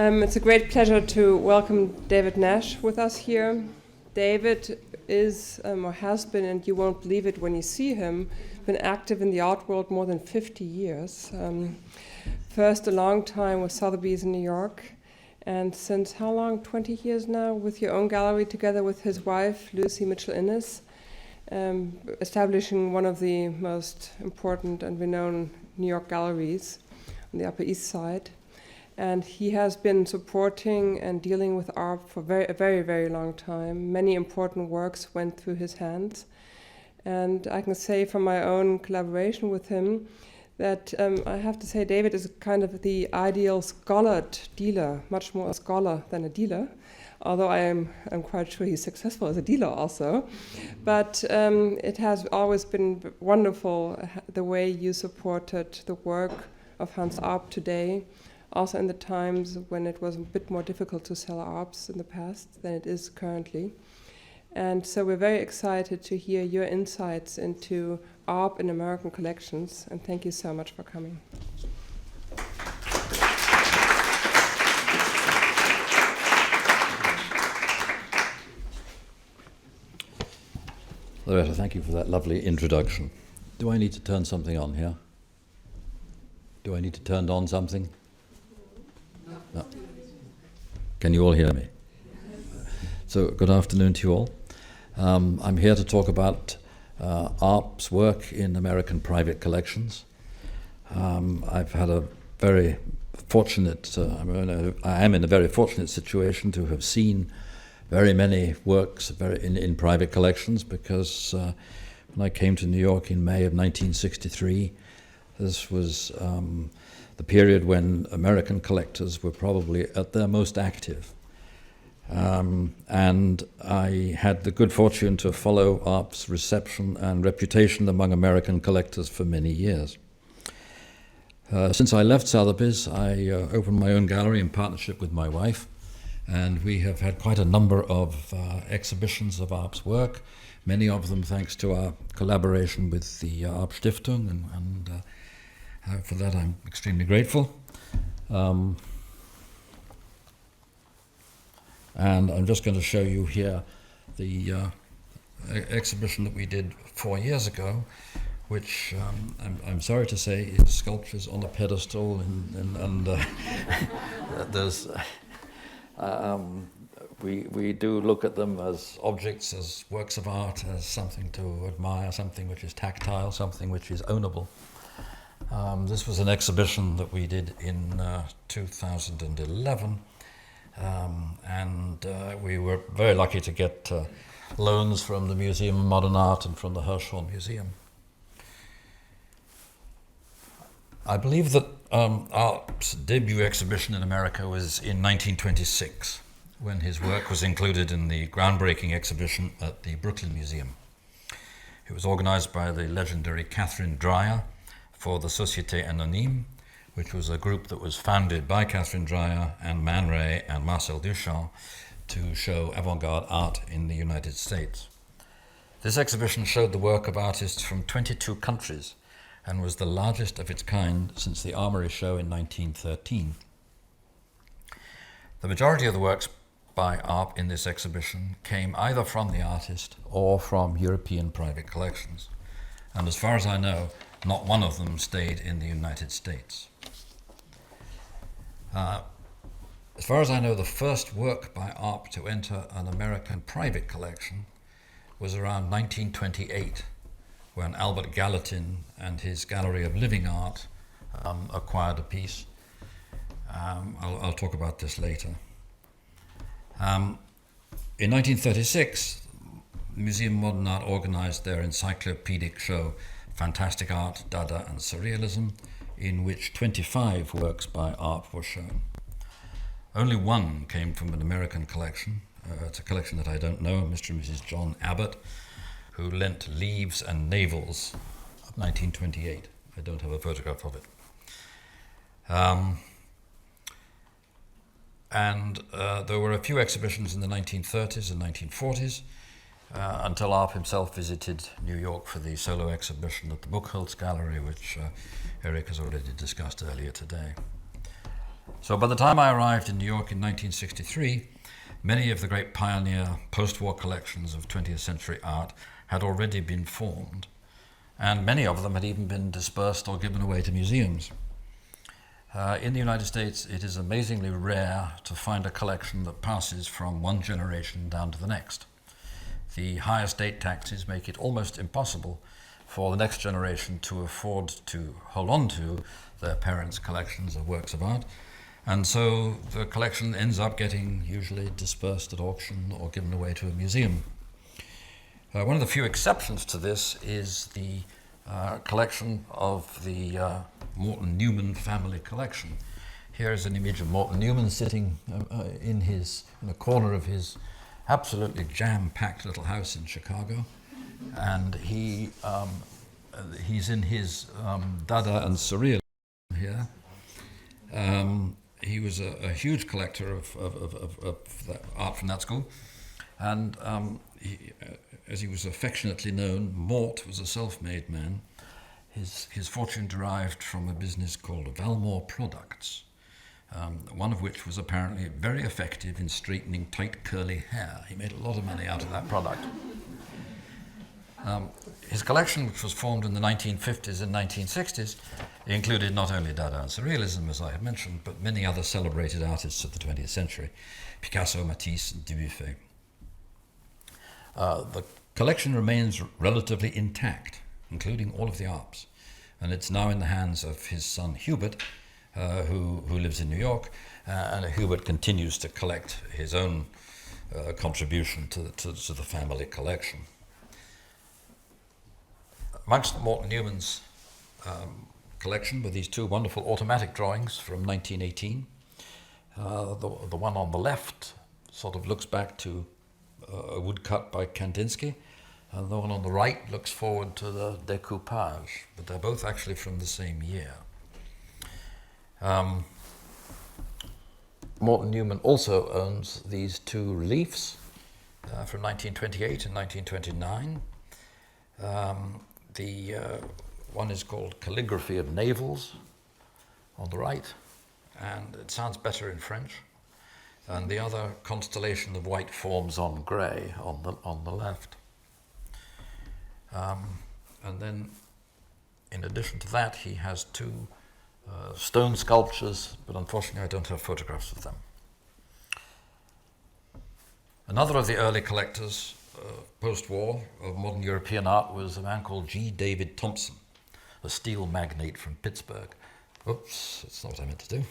It's a great pleasure to welcome David Nash with us here. David is, or has been, and you won't believe it when you see him, been active in the art world more than 50 years. First a long time with Sotheby's in New York, and since how long, 20 years now, with your own gallery together with his wife, Lucy Mitchell-Innes, establishing one of the most important and renowned New York galleries on the Upper East Side. And he has been supporting and dealing with art for a very, very long time. Many important works went through his hands. And I can say from my own collaboration with him that I have to say David is kind of the ideal scholared dealer, much more a scholar than a dealer, although I'm quite sure he's successful as a dealer also. But it has always been wonderful the way you supported the work of Hans Arp today, also in the times when it was a bit more difficult to sell ARPs in the past than it is currently. And so we're very excited to hear your insights into ARP in American collections, and thank you so much for coming. Loretta, thank you for that lovely introduction. Do I need to turn something on here? Do I need to turn on something? No. Can you all hear me? So, good afternoon to you all. I'm here to talk about ARP's work in American private collections. I've had a very fortunate, I am in a very fortunate situation to have seen very many works in private collections, because when I came to New York in May of 1963, this was the period when American collectors were probably at their most active. And I had the good fortune to follow ARP's reception and reputation among American collectors for many years. Since I left Sotheby's, I opened my own gallery in partnership with my wife, and we have had quite a number of exhibitions of ARP's work, many of them thanks to our collaboration with the ARP Stiftung, and for that I'm extremely grateful. And I'm just going to show you here the exhibition that we did 4 years ago, which I'm sorry to say is sculptures on a pedestal, and there's we do look at them as objects, as works of art, as something to admire, something which is tactile, something which is ownable. This was an exhibition that we did in 2011. And we were very lucky to get loans from the Museum of Modern Art and from the Herschel Museum. I believe that Arp's debut exhibition in America was in 1926, when his work was included in the groundbreaking exhibition at the Brooklyn Museum. It was organized by the legendary Catherine Dreyer for the Société Anonyme, which was a group that was founded by Catherine Dreyer and Man Ray and Marcel Duchamp to show avant-garde art in the United States. This exhibition showed the work of artists from 22 countries and was the largest of its kind since the Armory Show in 1913. The majority of the works by Arp in this exhibition came either from the artist or from European private collections, and as far as I know, not one of them stayed in the United States. As far as I know, the first work by Arp to enter an American private collection was around 1928, when Albert Gallatin and his Gallery of Living Art acquired a piece. I'll talk about this later. In 1936, the Museum of Modern Art organized their encyclopedic show, Fantastic Art, Dada and Surrealism, in which 25 works by Arp were shown. Only one came from an American collection. It's a collection that I don't know, Mr. and Mrs. John Abbott, who lent Leaves and Navels of 1928. I don't have a photograph of it. And there were a few exhibitions in the 1930s and 1940s, until Arp himself visited New York for the solo exhibition at the Buchholz Gallery, which Eric has already discussed earlier today. So by the time I arrived in New York in 1963, many of the great pioneer post-war collections of 20th century art had already been formed, and many of them had even been dispersed or given away to museums. In the United States, it is amazingly rare to find a collection that passes from one generation down to the next. The high estate taxes make it almost impossible for the next generation to afford to hold on to their parents' collections of works of art, and so the collection ends up getting usually dispersed at auction or given away to a museum. One of the few exceptions to this is the collection of the Mort Newman family collection. Here is an image of Mort Newman sitting in a corner of his absolutely jam-packed little house in Chicago, and he's in his Dada and Surreal here. He was a huge collector of art from that school, and as he was affectionately known, Mort was a self-made man. His fortune derived from a business called Valmore Products, one of which was apparently very effective in straightening tight curly hair. He made a lot of money out of that product. His collection, which was formed in the 1950s and 1960s, included not only Dada and Surrealism, as I had mentioned, but many other celebrated artists of the 20th century, Picasso, Matisse, and Dubuffet. The collection remains relatively intact, including all of the Alps, and it's now in the hands of his son Hubert, who lives in New York, and Hubert continues to collect his own contribution to the family collection. Amongst Mort Newman's collection were these two wonderful automatic drawings from 1918. The one on the left sort of looks back to a woodcut by Kandinsky, and the one on the right looks forward to the decoupage, but they're both actually from the same year. Mort Newman also owns these two reliefs from 1928 and 1929. The one is called Calligraphy of Navels on the right, and it sounds better in French, and the other Constellation of White Forms on Grey on the left. And then, in addition to that, he has two stone sculptures, but unfortunately I don't have photographs of them. Another of the early collectors post-war of modern European art was a man called G. David Thompson, a steel magnate from Pittsburgh. Oops, that's not what I meant to do.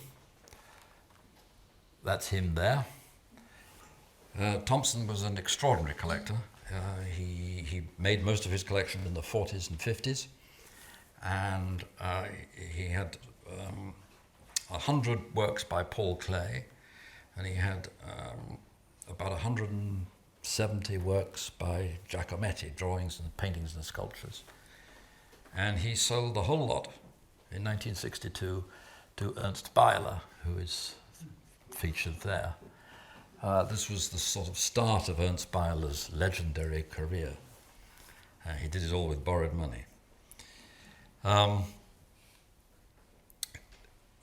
That's him there. Thompson was an extraordinary collector. He made most of his collection in the 40s and 50s, and he had 100 works by Paul Klee, and he had about 170 works by Giacometti, drawings and paintings and sculptures. And he sold the whole lot in 1962 to Ernst Beiler, who is featured there. This was the sort of start of Ernst Beiler's legendary career. He did it all with borrowed money.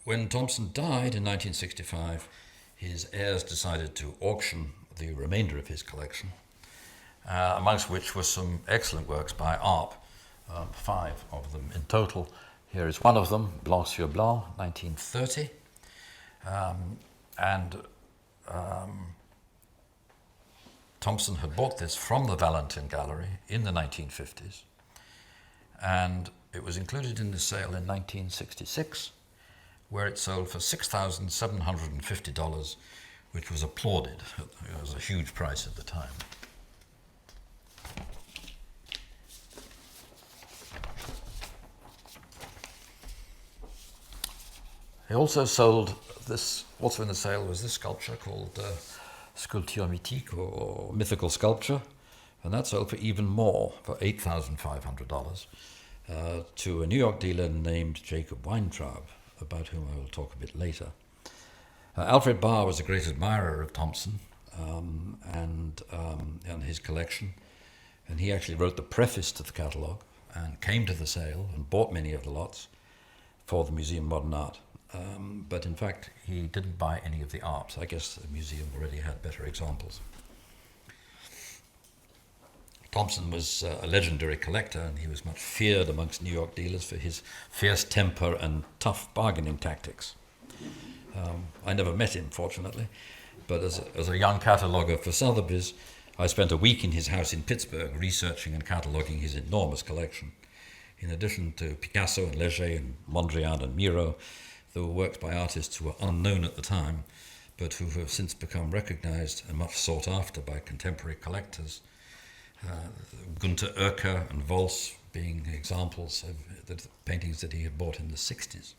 When Thompson died in 1965, his heirs decided to auction the remainder of his collection, amongst which were some excellent works by Arp, 5 of them in total. Here is one of them, Blanc sur Blanc, 1930. Thompson had bought this from the Valentin Gallery in the 1950s, and it was included in the sale in 1966, where it sold for $6,750, which was applauded. It was a huge price at the time. He also sold this, also in the sale was this sculpture called Sculpture Mythique, or mythical sculpture, and that sold for even more, for $8,500, to a New York dealer named Jacob Weintraub, about whom I will talk a bit later. Alfred Barr was a great admirer of Thompson and his collection, and he actually wrote the preface to the catalogue and came to the sale and bought many of the lots for the Museum of Modern Art. but in fact he didn't buy any of the Arps. I guess the museum already had better examples. Thompson was a legendary collector, and he was much feared amongst New York dealers for his fierce temper and tough bargaining tactics. I never met him, fortunately, but as a young cataloguer for Sotheby's, I spent a week in his house in Pittsburgh researching and cataloguing his enormous collection. In addition to Picasso and Leger and Mondrian and Miro, there were works by artists who were unknown at the time, but who have since become recognized and much sought after by contemporary collectors. Gunther Oerker and Volz being examples of the paintings that he had bought in the 60s.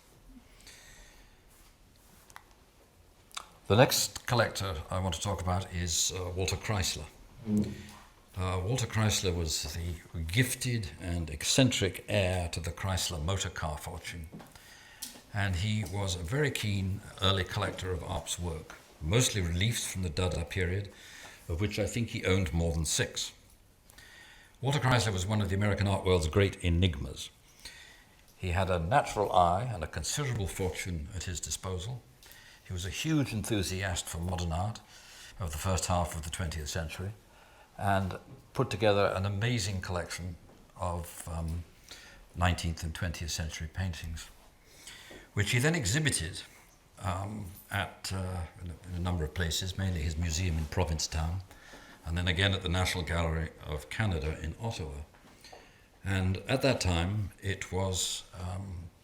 The next collector I want to talk about is Walter Chrysler. Walter Chrysler was the gifted and eccentric heir to the Chrysler motor car fortune, and he was a very keen early collector of Arp's work, mostly reliefs from the Dada period, of which I think he owned more than 6. Walter Chrysler was one of the American art world's great enigmas. He had a natural eye and a considerable fortune at his disposal. He was a huge enthusiast for modern art of the first half of the 20th century and put together an amazing collection of 19th and 20th century paintings, which he then exhibited at in a number of places, mainly his museum in Provincetown, and then again at the National Gallery of Canada in Ottawa. And at that time, it was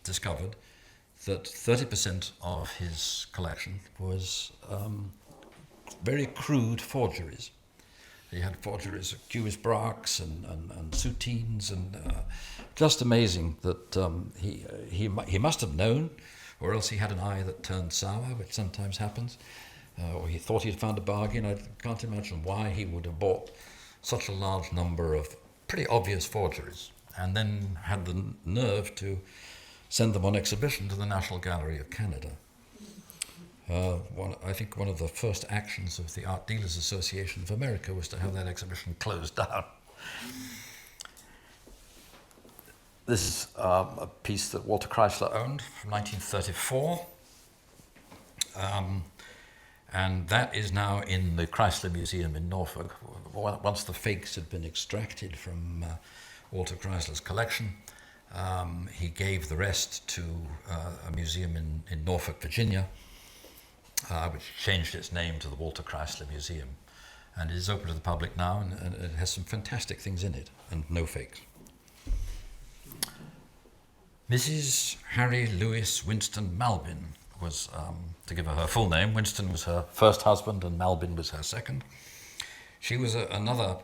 discovered that 30% of his collection was very crude forgeries. He had forgeries of Jewish Braques and Soutines, and just amazing that he must have known, or else he had an eye that turned sour, which sometimes happens, or he thought he'd found a bargain. I can't imagine why he would have bought such a large number of pretty obvious forgeries, and then had the nerve to send them on exhibition to the National Gallery of Canada. I think one of the first actions of the Art Dealers Association of America was to have that exhibition closed down. This is a piece that Walter Chrysler owned from 1934, and that is now in the Chrysler Museum in Norfolk. Once the fakes had been extracted from Walter Chrysler's collection, he gave the rest to a museum in Norfolk, Virginia, which changed its name to the Walter Chrysler Museum. And it is open to the public now, and it has some fantastic things in it, and no fakes. Mrs. Harry Louis Winston Melvin was, to give her full name, Winston was her first husband and Melvin was her second. She was another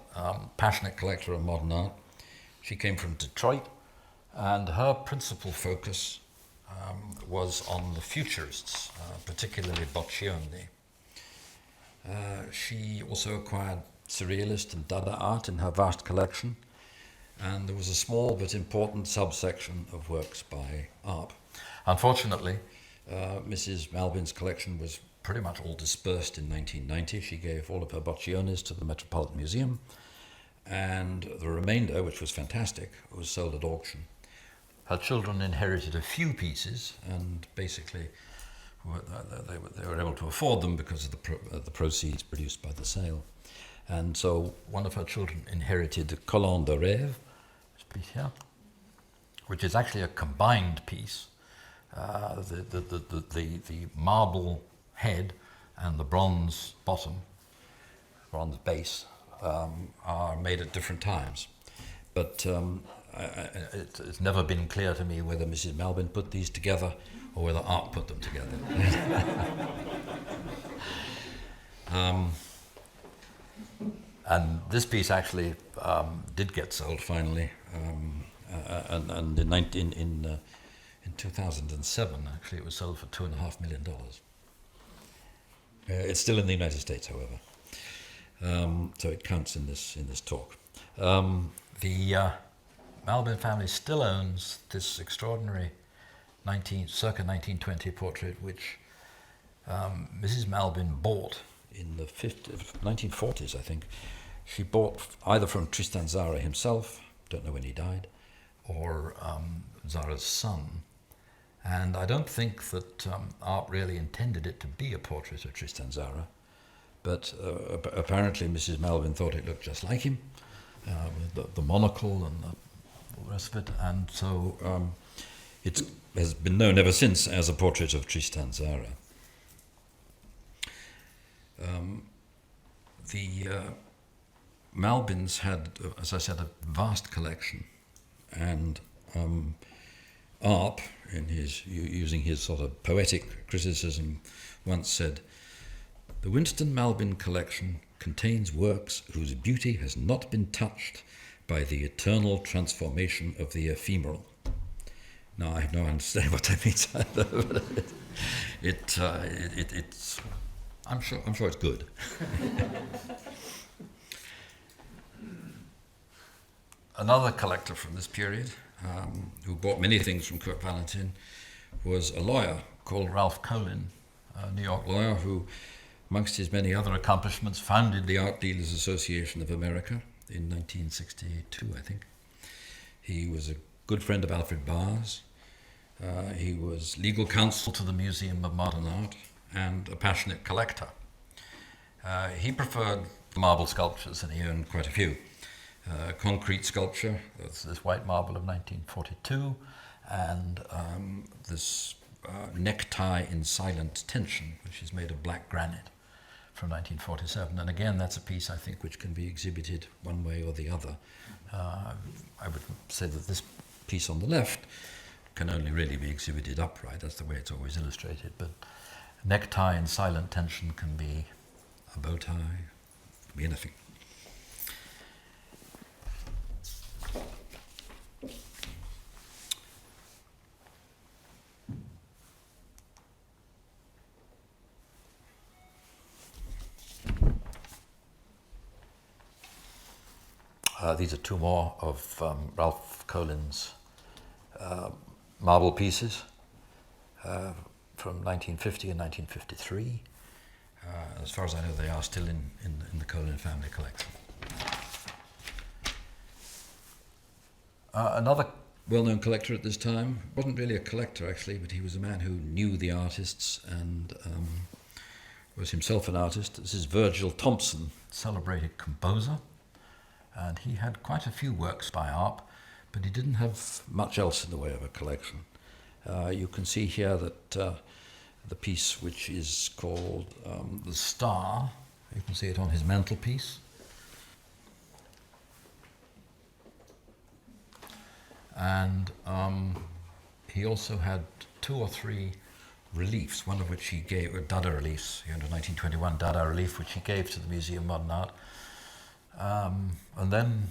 passionate collector of modern art. She came from Detroit, and her principal focus was on the futurists, particularly Boccioni. She also acquired surrealist and Dada art in her vast collection, and there was a small but important subsection of works by Arp. Unfortunately, Mrs. Melvin's collection was pretty much all dispersed in 1990. She gave all of her Boccionis to the Metropolitan Museum, and the remainder, which was fantastic, was sold at auction. Her children inherited a few pieces, and basically they were able to afford them because of the proceeds produced by the sale. And so one of her children inherited the Colonne de Rêve, this piece here, which is actually a combined piece. The marble head and the bronze bottom, bronze base, are made at different times. But it's never been clear to me whether Mrs. Melvin put these together or whether Arp put them together. And this piece actually did get sold finally, and in 2007, actually, it was sold for $2.5 million. It's still in the United States, however, so it counts in this talk. The Melvin family still owns this extraordinary circa 1920 portrait, which Mrs. Melvin bought in the 1940s, I think. She bought either from Tristan Tzara himself, don't know when he died, or Tzara's son. And I don't think that Arp really intended it to be a portrait of Tristan Tzara, but apparently Mrs. Melvin thought it looked just like him, with the monocle and all the rest of it, and so it has been known ever since as a portrait of Tristan Tzara. The Melvins had, as I said, a vast collection, and Arp, in his using his sort of poetic criticism, once said, "The Winston Melvin collection contains works whose beauty has not been touched by the eternal transformation of the ephemeral." Now I don't understand what that means. It's I'm sure it's good. Another collector from this period, who bought many things from Kurt Valentin, was a lawyer called Ralph Cohen, a New York lawyer who, amongst his many other accomplishments, founded the Art Dealers Association of America in 1962, I think. He was a good friend of Alfred Barr's. He was legal counsel to the Museum of Modern Art and a passionate collector. He preferred marble sculptures, and he owned quite a few. Concrete sculpture, this white marble of 1942, and this necktie in silent tension, which is made of black granite from 1947. And again, that's a piece, I think, which can be exhibited one way or the other. I would say that this piece on the left can only really be exhibited upright. That's the way it's always illustrated. But necktie in silent tension can be a bow tie, can be anything. These are two more of Ralph Cohen's marble pieces from 1950 and 1953. As far as I know, they are still in the Cohen family collection. Another well-known collector at this time, wasn't really a collector actually, but he was a man who knew the artists and was himself an artist. This is Virgil Thompson, celebrated composer. And he had quite a few works by Arp, but he didn't have much else in the way of a collection. You can see here that the piece which is called The Star, you can see it on his mantelpiece. And he also had 2 or 3 reliefs, one of which he gave, a Dada reliefs, he had a 1921 Dada relief, which he gave to the Museum of Modern Art. And then,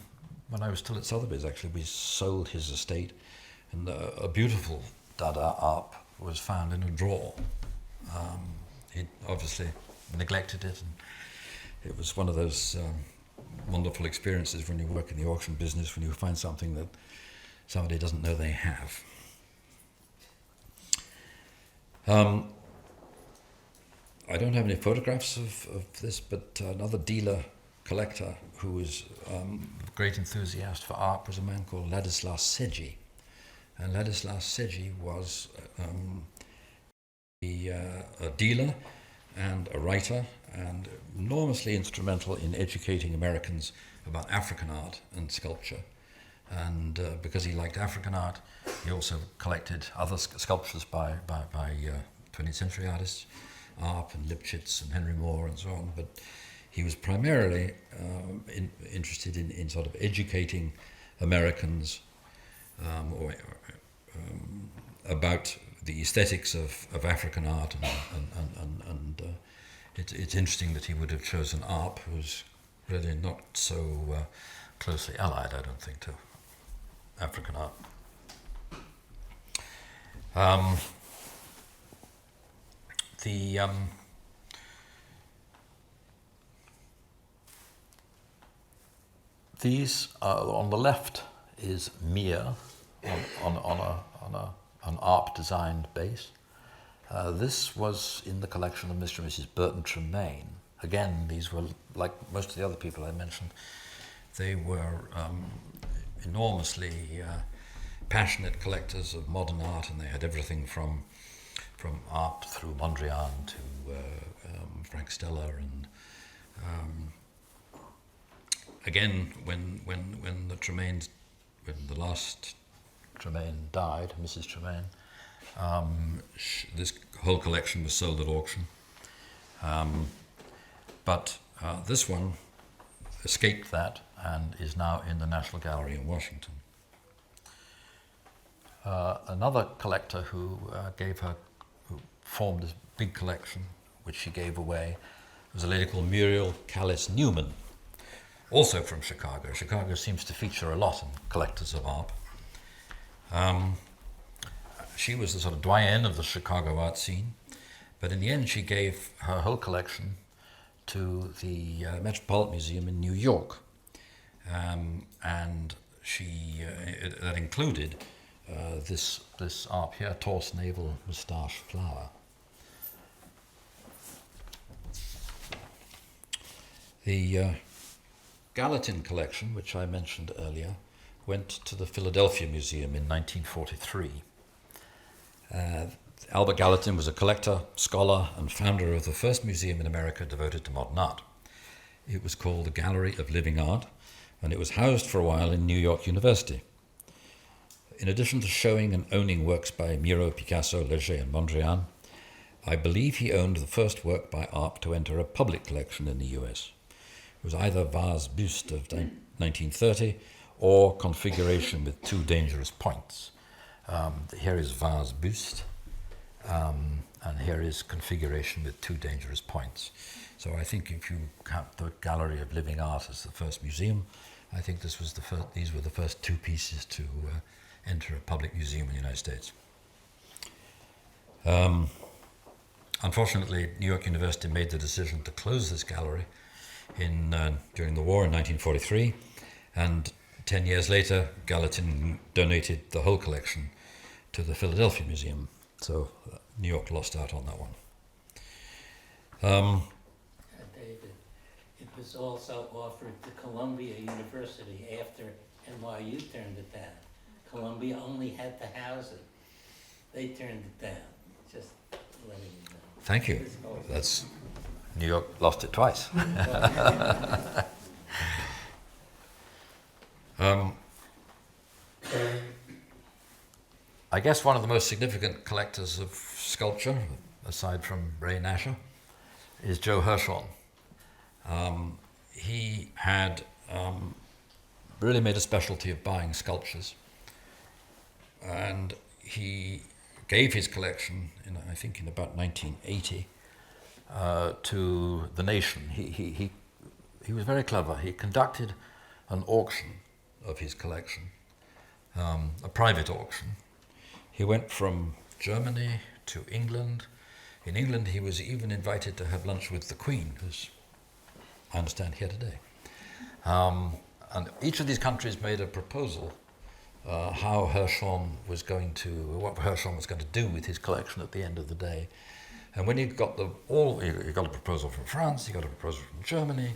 when I was still at Sotheby's, actually, we sold his estate, and a beautiful Dada Arp was found in a drawer. He obviously neglected it, and it was one of those wonderful experiences when you work in the auction business, when you find something that somebody doesn't know they have. I don't have any photographs of this, but another dealer collector who was a great enthusiast for art was a man called Ladislas Sedgey. And Ladislas Sedgey was a dealer and a writer, and enormously instrumental in educating Americans about African art and sculpture. And because he liked African art, he also collected other sculptures by 20th century artists, Arp and Lipchitz and Henry Moore and so on. But he was primarily interested in sort of educating Americans about the aesthetics of African art, and it's interesting that he would have chosen Arp, who's really not so closely allied, I don't think, to African art. These on the left is Mir on an Arp designed base. This was in the collection of Mr. and Mrs. Bertram Main. Again, these were, like most of the other people I mentioned, they were enormously passionate collectors of modern art, and they had everything from art through Mondrian to Frank Stella, and again when the last Tremaine died, Mrs. Tremaine, this whole collection was sold at auction, but this one escaped that and is now in the National Gallery in Washington. Another collector who formed this big collection, which she gave away, was a lady called Muriel Callis Newman, also from Chicago. Chicago seems to feature a lot in collectors of art. She was the sort of doyenne of the Chicago art scene, but in the end she gave her whole collection to the Metropolitan Museum in New York, and that included this art here, Torse Navel Moustache Flower. The Gallatin collection, which I mentioned earlier, went to the Philadelphia Museum in 1943. Albert Gallatin was a collector, scholar, and founder of the first museum in America devoted to modern art. It was called the Gallery of Living Art, and it was housed for a while in New York University. In addition to showing and owning works by Miro, Picasso, Leger, and Mondrian, I believe he owned the first work by Arp to enter a public collection in the US. It was either Vase Buste of 1930 or Configuration with Two Dangerous Points. Here is Vase Buste, and here is Configuration with Two Dangerous Points. So I think if you count the Gallery of Living Art as the first museum, I think these were the first two pieces to enter a public museum in the United States. Unfortunately, New York University made the decision to close this gallery during the war in 1943, and 10 years later, Gallatin donated the whole collection to the Philadelphia Museum. So New York lost out on that one. David, it was also offered to Columbia University after NYU turned it down. Columbia only had to house it. They turned it down. Just letting you know. Thank you. That's New York lost it twice. I guess one of the most significant collectors of sculpture, aside from Ray Nasher, is Joe Herschel. He had really made a specialty of buying sculptures, and he gave his collection, I think in about 1980, to the nation. He was very clever. He conducted an auction of his collection, a private auction. He went from Germany to England. In England, he was even invited to have lunch with the Queen, who's, I understand, here today. And each of these countries made a proposal what Herschel was going to do with his collection at the end of the day. And when he got he got a proposal from France, he got a proposal from Germany,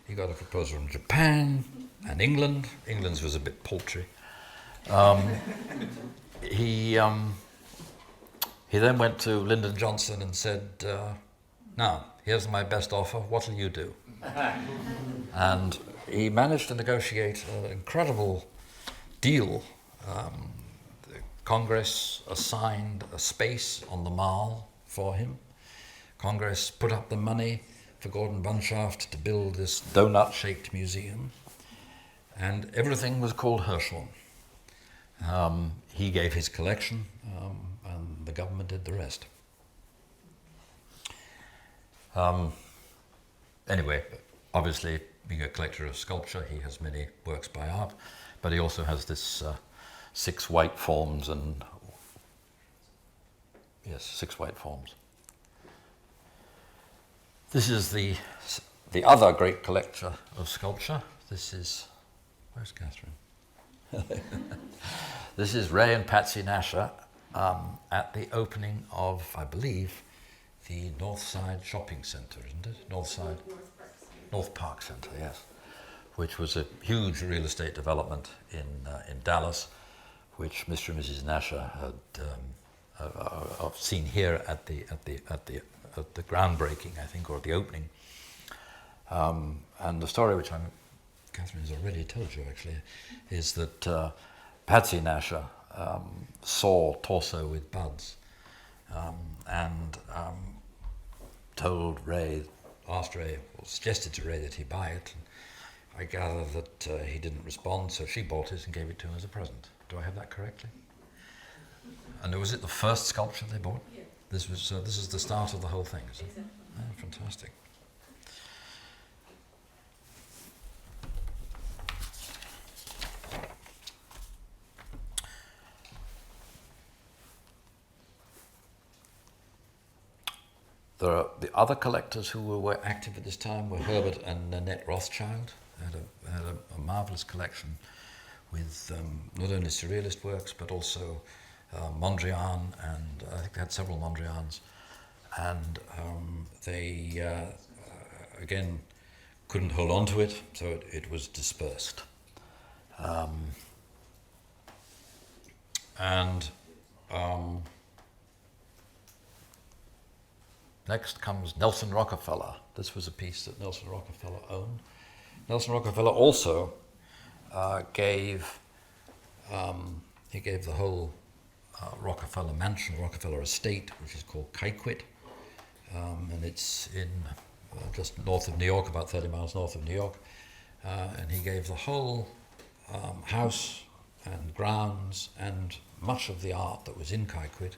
he got a proposal from Japan and England. England's was a bit paltry. He then went to Lyndon Johnson and said, now, here's my best offer, what'll you do? And he managed to negotiate an incredible deal. The Congress assigned a space on the Mall for him. Congress put up the money for Gordon Bunshaft to build this donut-shaped museum, and everything was called Herschel. He gave his collection, and the government did the rest. Anyway, obviously, being a collector of sculpture, he has many works by art, but he also has this 6 white forms and... Yes, 6 white forms. This is the other great collector of sculpture. This is... Where's Catherine? This is Ray and Patsy Nasher at the opening of, I believe, the Northside Shopping Centre, isn't it? North Park Centre, yes. Which was a huge real estate development in Dallas, which Mr. and Mrs. Nasher had I've seen here at the groundbreaking, I think, or the opening. And the story, which Catherine has already told you, actually, is that Patsy Nasher saw Torso with Buds and told Ray, asked Ray, or suggested to Ray that he buy it. And I gather that he didn't respond, so she bought it and gave it to him as a present. Do I have that correctly? And was it the first sculpture they bought? Yeah. This is the start of the whole thing, is it? Exactly. Oh, fantastic. The other collectors who were active at this time were Herbert and Nat Rothschild. They had a marvelous collection with not only surrealist works but also Mondrian, and I think they had several Mondrians. And they again couldn't hold on to it, so it was dispersed. Next comes Nelson Rockefeller. This was a piece that Nelson Rockefeller owned. Nelson Rockefeller also gave the whole Rockefeller mansion, Rockefeller estate, which is called Kykwit, and it's in just north of New York, about 30 miles north of New York, and he gave the whole house and grounds and much of the art that was in Kykwit.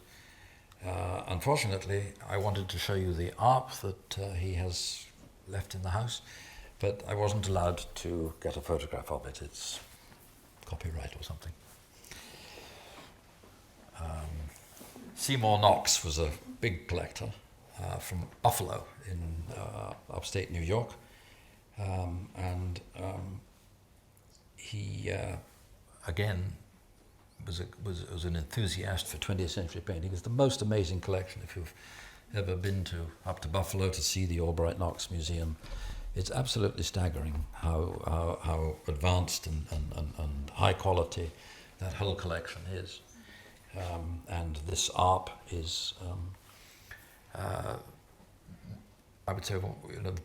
Unfortunately, I wanted to show you the art that he has left in the house, but I wasn't allowed to get a photograph of it. It's copyright or something. Seymour Knox was a big collector from Buffalo in upstate New York, and he again was an enthusiast for 20th century painting. It's the most amazing collection. If you've ever been up to Buffalo to see the Albright Knox Museum, it's absolutely staggering how advanced and high quality that whole collection is. And this ARP is, I would say,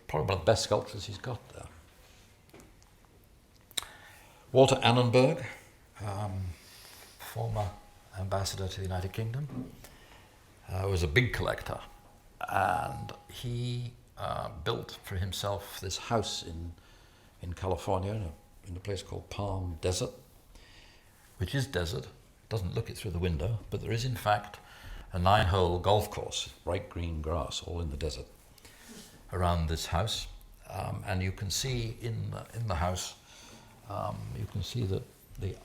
probably one of the best sculptures he's got there. Walter Annenberg, former ambassador to the United Kingdom, was a big collector, and he built for himself this house in California, in a place called Palm Desert, which is desert. Doesn't look it through the window, but there is in fact a 9-hole golf course, bright green grass, all in the desert, around this house, and you can see in the house, you can see that the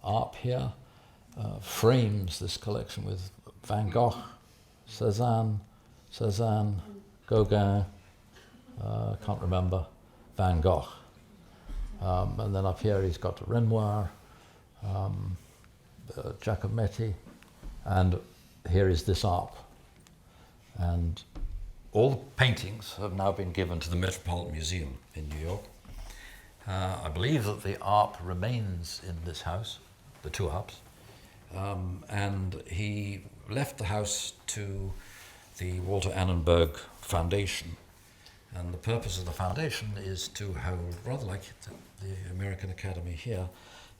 art here frames this collection with Van Gogh, Cézanne, Gauguin, can't remember, Van Gogh. And then up here he's got Renoir, Giacometti, and here is this ARP. And all the paintings have now been given to the Metropolitan Museum in New York. I believe that the ARP remains in this house, the two ARPs, and he left the house to the Walter Annenberg Foundation. And the purpose of the foundation is to hold, rather like the American Academy here,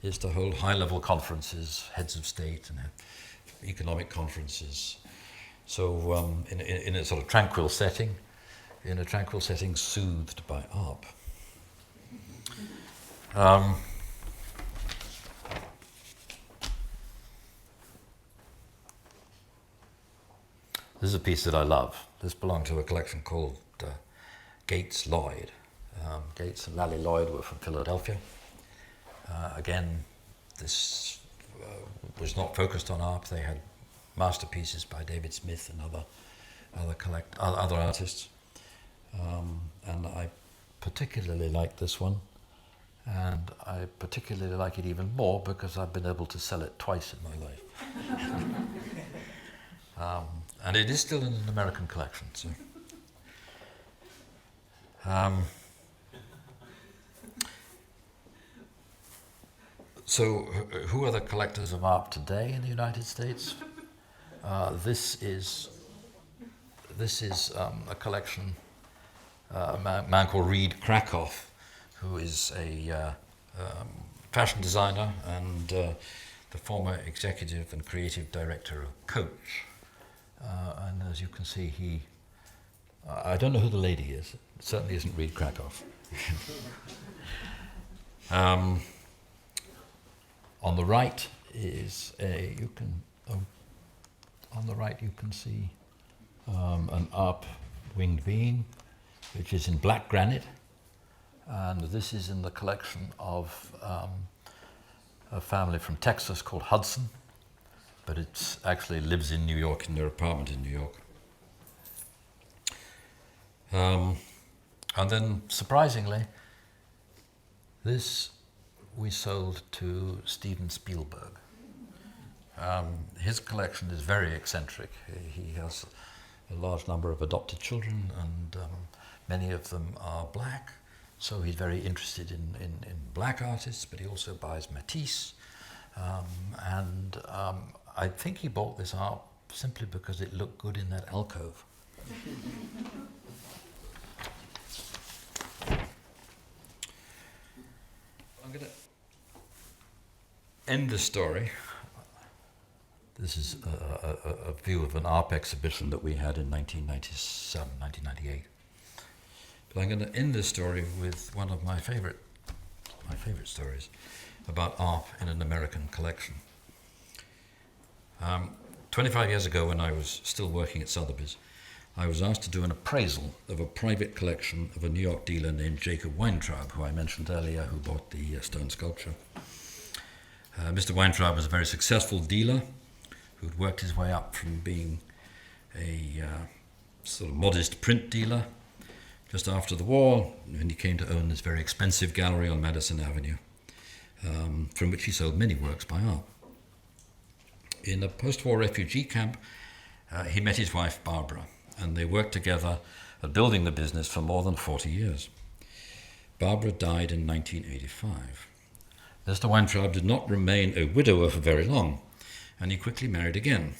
is to hold high-level conferences, heads of state and economic conferences. So in a sort of tranquil setting, soothed by ARP. This is a piece that I love. This belonged to a collection called Gates Lloyd. Gates and Lally Lloyd were from Philadelphia. Again, this was not focused on art. They had masterpieces by David Smith and other artists. And I particularly like this one. And I particularly like it even more because I've been able to sell it twice in my life. And it is still in an American collection. So. So, who are the collectors of art today in the United States? This is a collection, a man called Reed Krakoff, who is a fashion designer and the former executive and creative director of Coach. And as you can see, I don't know who the lady is. It certainly isn't Reed Krakoff. On the right is on the right you can see an Arp winged being, which is in black granite, and this is in the collection of a family from Texas called Hudson, but it actually lives in New York in their apartment in New York. And then, surprisingly, this we sold to Steven Spielberg. His collection is very eccentric. He has a large number of adopted children, and many of them are black, so he's very interested in black artists, but he also buys Matisse. I think he bought this art simply because it looked good in that alcove. I'm going to end the story. This is a view of an ARP exhibition that we had in 1997, 1998. But I'm going to end this story with one of my favorite stories about ARP in an American collection. 25 years ago, when I was still working at Sotheby's, I was asked to do an appraisal of a private collection of a New York dealer named Jacob Weintraub, who I mentioned earlier, who bought the stone sculpture. Mr. Weintraub was a very successful dealer who'd worked his way up from being a sort of modest print dealer just after the war, when he came to own this very expensive gallery on Madison Avenue, from which he sold many works by art. In a post-war refugee camp, he met his wife, Barbara, and they worked together at building the business for more than 40 years. Barbara died in 1985. Mr. Weintraub did not remain a widower for very long, and he quickly married again.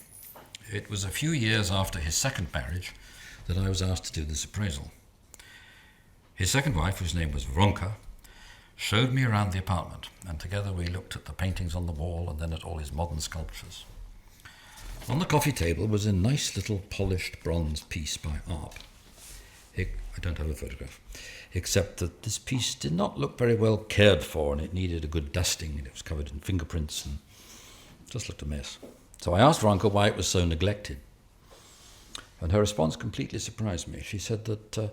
It was a few years after his second marriage that I was asked to do this appraisal. His second wife, whose name was Veronka, showed me around the apartment, and together we looked at the paintings on the wall and then at all his modern sculptures. On the coffee table was a nice little polished bronze piece by Arp. I don't have a photograph, except that this piece did not look very well cared for, and it needed a good dusting, and it was covered in fingerprints and just looked a mess. So I asked Veronka why it was so neglected, and her response completely surprised me. She said that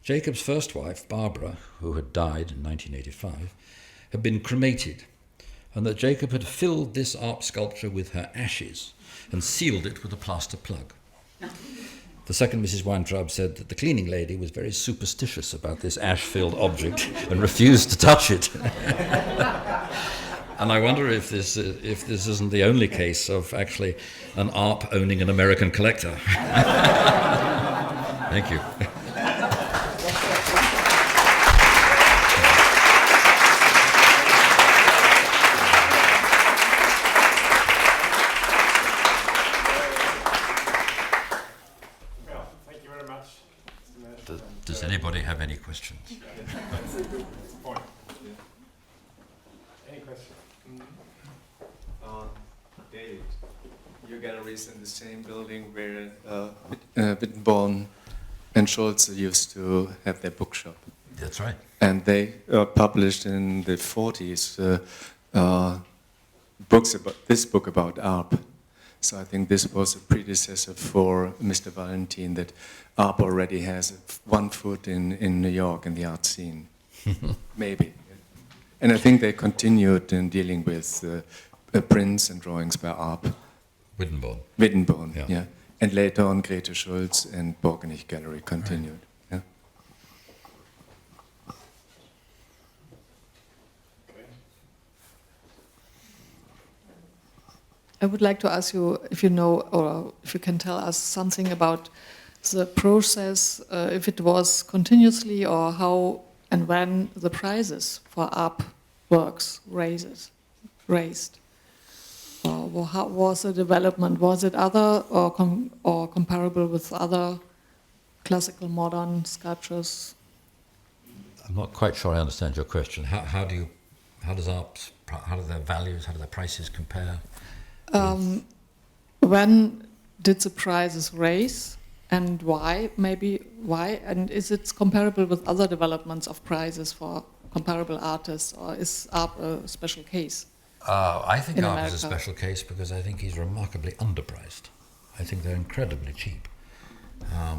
Jacob's first wife, Barbara, who had died in 1985, had been cremated, and that Jacob had filled this Arp sculpture with her ashes and sealed it with a plaster plug. The second Mrs. Weintraub said that the cleaning lady was very superstitious about this ash-filled object and refused to touch it. And I wonder if this isn't the only case of actually an Arp owning an American collector. Thank you. Does anybody have any questions? Any questions? David, your gallery is in the same building where Wittenborn and Schulze used to have their bookshop. That's right. And they published in the 40s this book about Arp. So I think this was a predecessor for Mr. Valentin, that Arp already has one foot in New York in the art scene, maybe. And I think they continued in dealing with prints and drawings by Arp. Wittenborn, yeah. And later on, Grete Schulz and Borgenich Gallery continued. Right. Yeah. I would like to ask you if you know, or if you can tell us something about the process, if it was continuously or how and when the prices for Arp works raises. raised? Or how was the development? Was it other or comparable with other classical modern sculptures? I'm not quite sure I understand your question. How do their values, how do their prices compare? When did the prices raise, and why? Maybe why? And is it comparable with other developments of prices for comparable artists, or is Arp a special case? I think In Arp is a America. special case because I think he's remarkably underpriced. I think they're incredibly cheap. A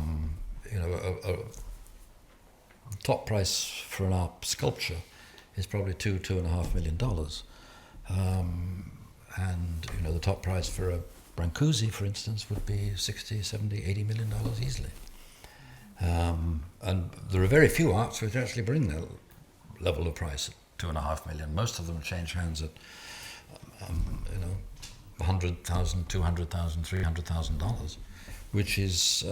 top price for an Arp sculpture is probably $2.5 million. And the top price for a Brancusi, for instance, would be $60, $70, $80 million easily. And there are very few arts which actually bring that level of price at $2.5 million. Most of them change hands at $100,000, $200,000, $300,000, which is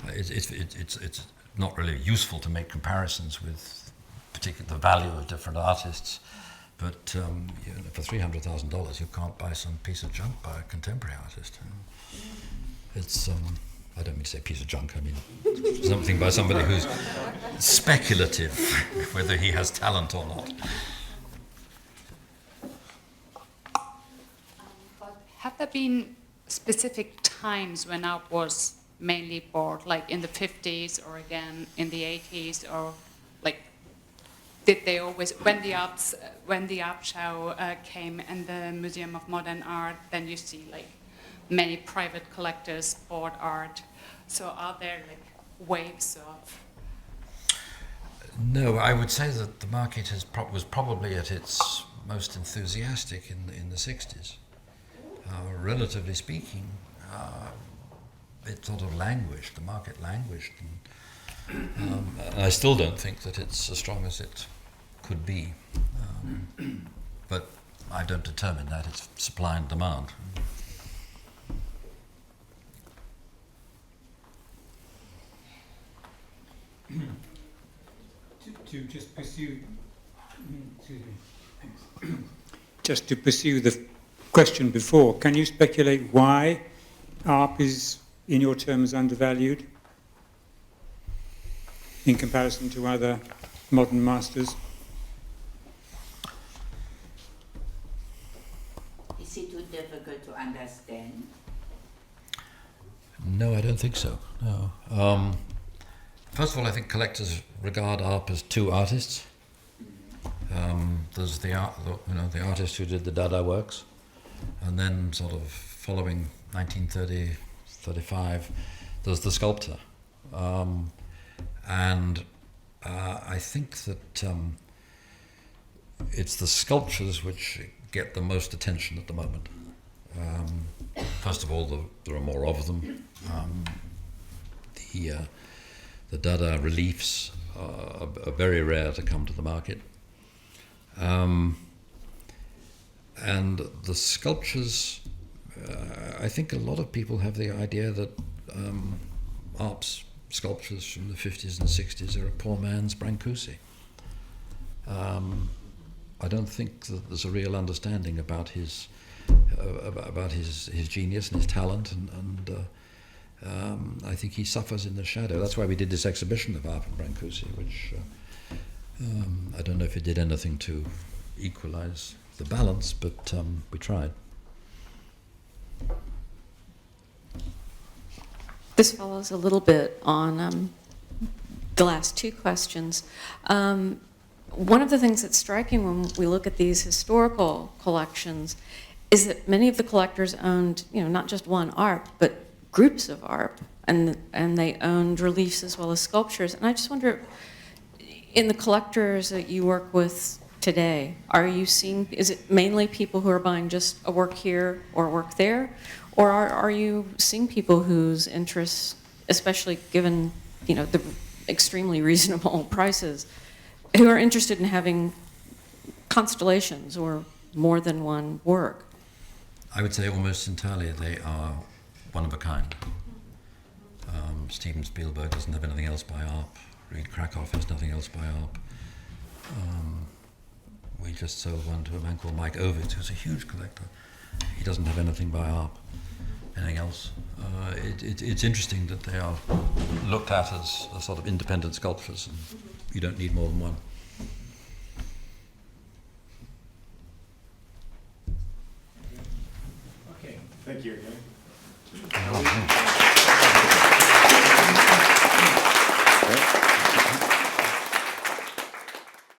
it's not really useful to make comparisons with the value of different artists. But for $300,000, you can't buy some piece of junk by a contemporary artist. It's I don't mean to say piece of junk. I mean something by somebody who's speculative, whether he has talent or not. But have there been specific times when Arp was mainly bought, like in the 50s or again in the 80s, or like did they always, when the Arp show came in the Museum of Modern Art, then you see like many private collectors bought art. So are there like waves of? No, I would say that the market was probably at its most enthusiastic in the 60s. Relatively speaking, it sort of languished, the market languished. And I still don't think that it's as strong as it could be. But I don't determine that, it's supply and demand. To just pursue, excuse me, thanks. Just to pursue the question before, can you speculate why Arp is, in your terms, undervalued in comparison to other modern masters? Is it too difficult to understand? No, I don't think so. No. First of all, I think collectors regard Arp as two artists. There's the artist who did the Dada works, and then sort of following 1930, 35, there's the sculptor. And I think that it's the sculptures which get the most attention at the moment. First of all, there are more of them. The Dada reliefs are very rare to come to the market. And the sculptures, I think a lot of people have the idea that Arp's sculptures from the 50s and 60s are a poor man's Brancusi. I don't think that there's a real understanding about his genius and his talent, and I think he suffers in the shadow. That's why we did this exhibition of Arp and Brancusi, which I don't know if it did anything to equalize the balance, but we tried. This follows a little bit on the last two questions. One of the things that's striking when we look at these historical collections is that many of the collectors owned, not just one Arp, but groups of Arp, and they owned reliefs as well as sculptures. And I just wonder, in the collectors that you work with today, is it mainly people who are buying just a work here or a work there? Or are you seeing people whose interests, especially given the extremely reasonable prices, who are interested in having constellations or more than one work? I would say almost entirely they are one of a kind. Steven Spielberg doesn't have anything else by Arp. Krakoff has nothing else by Arp. We just sold one to a man called Mike Ovitz, who's a huge collector. He doesn't have anything by Arp. Anything else? It's interesting that they are looked at as a sort of independent sculptures, and you don't need more than one. Okay, thank you again. Oh,